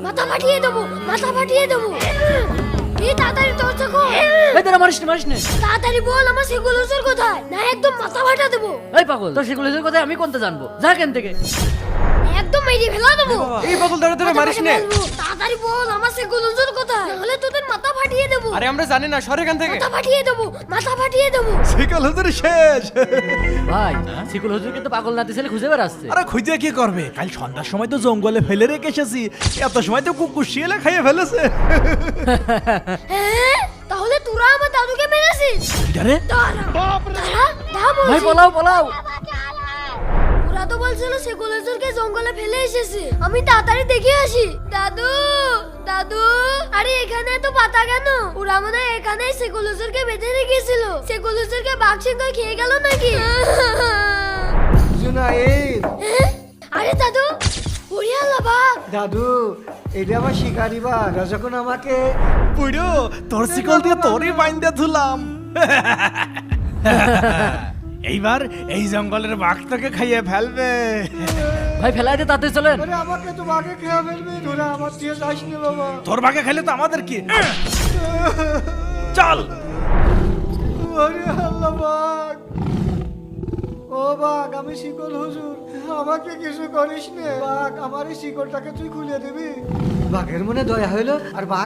মাথা ফাটিয়ে দেবো, মাথা ফাটিয়ে দেবো। এই তাড়াতাড়ি দরজা খোল। এই তোরা মারিস না তাড়াতাড়ি বল আমার সেগুলো হুজুর কোথায়, না একদম মাথা ফাটা দেবো। এই পাগল, তোর সেগুলো কথা আমি কোনটা জানবো? যা কেন থেকে। একদম মেরে ফেলা দেবো। এই পাগল ধরে ধরে মারিস না। তাড়াতাড়ি বল আমার সেগুলো হুজুর কোথায়, নাহলে তোদের মাথা ফাটিয়ে দেবো। আরে আমরা জানি না, সর এখান থেকে। মাথা ফাটিয়ে দেবো, মাথা ফাটিয়ে দেবো। শিকল হুজুর শেষ। ভাই শিকুল হুজুরকে তো পাগল নাতি ছেলে খুঁজে বেড়াচ্ছে। আরে খুঁজে কি করবে, কাল সন্ধ্যার সময় তো জঙ্গলে ফেলে রেখে এসেছি, এত সময় তো কুকুর শিয়ালে খাইয়ে ফেলেছে। হ্যাঁ, তাহলে তোরা আমার দাদুকে মেরেছিস? আরে ভাই পলাও পলাও। ওরা তো বলছিল সেগুলো হুজুরকে জঙ্গলে ফেলে এসেছে। আমি তাড়াতাড়ি দেখে আসি। দাদু, দাদু, আরে এখানে তো পাতা কেন? ওরা মনে হয় এখানেই সেগুলো হুজুরকে বেঁধে রেখেছিল। সেগুলো হুজুরকে বাঘ সিংহ খেয়ে গেল নাকি? জুনাইদ, হ্যাঁ? আরে দাদু, ওরে আল্লাহ বাঘ। দাদু, এটা আমার শিকারি বাঘ। আর যখন আমাকে বুড়ো তোর শিকল দিয়ে তোরই বাইন্দা ধুলাম। এইবার এই জঙ্গলের বাঘ তোকে খাইয়ে ফেলবে। ভাই ফেলাই দে তাতে চলেন। আরে আমাকে তো বাঘে খেয়ে ফেলবে। তোরা আমার দিয়ে যাস না বাবা। তোর বাঘে খাইলে তো আমাদের কি? চল। আরে আল্লাহ বাঘ, ও বাঘ, আমি শিকল হুজুর, আমাকে কিছু করিস না। বাঘ, আমার এই শিকলটাকে তুই খুলে দিবি। বাঘের মনে দয়া হইলো আর বাঘ